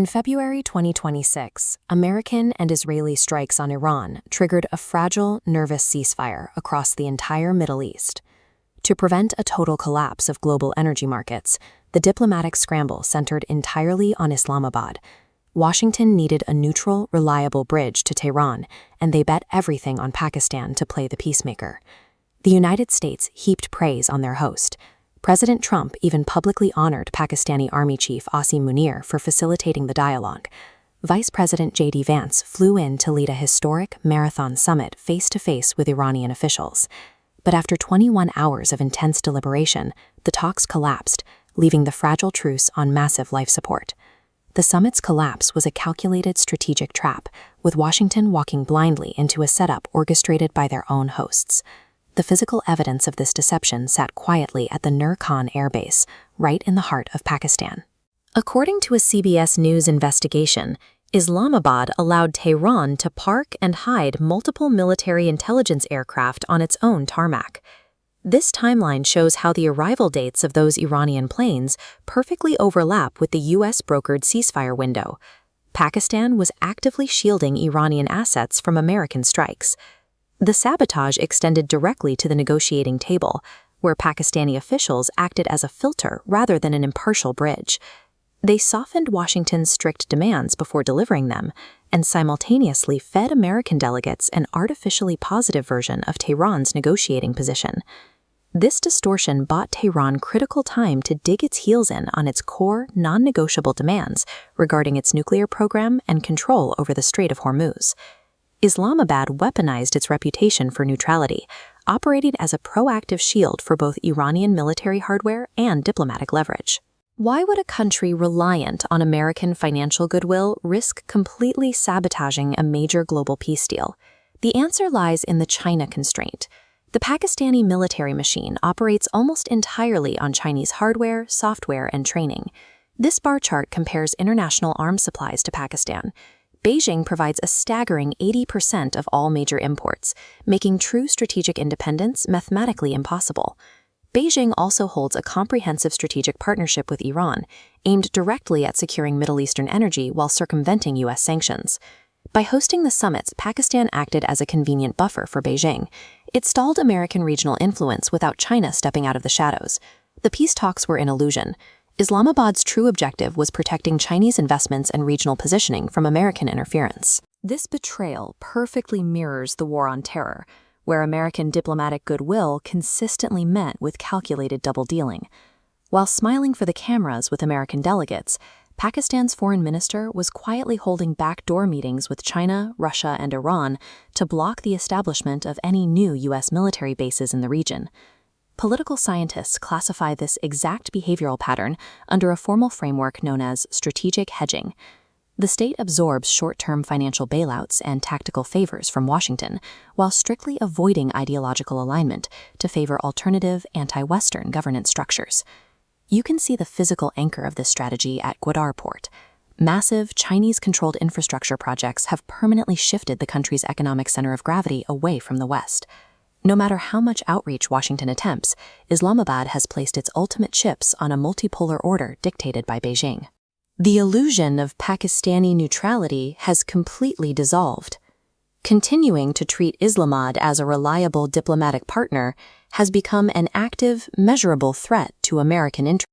In February 2026, American and Israeli strikes on Iran triggered a fragile, nervous ceasefire across the entire Middle East. To prevent a total collapse of global energy markets, the diplomatic scramble centered entirely on Islamabad. Washington needed a neutral, reliable bridge to Tehran, and they bet everything on Pakistan to play the peacemaker. The United States heaped praise on their host. President Trump even publicly honored Pakistani Army Chief Asim Munir for facilitating the dialogue. Vice President J.D. Vance flew in to lead a historic marathon summit face-to-face with Iranian officials. But after 21 hours of intense deliberation, the talks collapsed, leaving the fragile truce on massive life support. The summit's collapse was a calculated strategic trap, with Washington walking blindly into a setup orchestrated by their own hosts. The physical evidence of this deception sat quietly at the Nur Khan Air Base, right in the heart of Pakistan. According to a CBS News investigation, Islamabad allowed Tehran to park and hide multiple military intelligence aircraft on its own tarmac. This timeline shows how the arrival dates of those Iranian planes perfectly overlap with the U.S.-brokered ceasefire window. Pakistan was actively shielding Iranian assets from American strikes. The sabotage extended directly to the negotiating table, where Pakistani officials acted as a filter rather than an impartial bridge. They softened Washington's strict demands before delivering them, and simultaneously fed American delegates an artificially positive version of Tehran's negotiating position. This distortion bought Tehran critical time to dig its heels in on its core, non-negotiable demands regarding its nuclear program and control over the Strait of Hormuz. Islamabad weaponized its reputation for neutrality, operating as a proactive shield for both Iranian military hardware and diplomatic leverage. Why would a country reliant on American financial goodwill risk completely sabotaging a major global peace deal? The answer lies in the China constraint. The Pakistani military machine operates almost entirely on Chinese hardware, software, and training. This bar chart compares international arms supplies to Pakistan. Beijing provides a staggering 80% of all major imports, making true strategic independence mathematically impossible. Beijing also holds a comprehensive strategic partnership with Iran, aimed directly at securing Middle Eastern energy while circumventing U.S. sanctions. By hosting the summits, Pakistan acted as a convenient buffer for Beijing. It stalled American regional influence without China stepping out of the shadows. The peace talks were an illusion. Islamabad's true objective was protecting Chinese investments and regional positioning from American interference. This betrayal perfectly mirrors the war on terror, where American diplomatic goodwill consistently met with calculated double-dealing. While smiling for the cameras with American delegates, Pakistan's foreign minister was quietly holding backdoor meetings with China, Russia, and Iran to block the establishment of any new U.S. military bases in the region. Political scientists classify this exact behavioral pattern under a formal framework known as strategic hedging. The state absorbs short-term financial bailouts and tactical favors from Washington, while strictly avoiding ideological alignment to favor alternative, anti-Western governance structures. You can see the physical anchor of this strategy at Gwadar Port. Massive, Chinese-controlled infrastructure projects have permanently shifted the country's economic center of gravity away from the West. No matter how much outreach Washington attempts, Islamabad has placed its ultimate chips on a multipolar order dictated by Beijing. The illusion of Pakistani neutrality has completely dissolved. Continuing to treat Islamabad as a reliable diplomatic partner has become an active, measurable threat to American interests.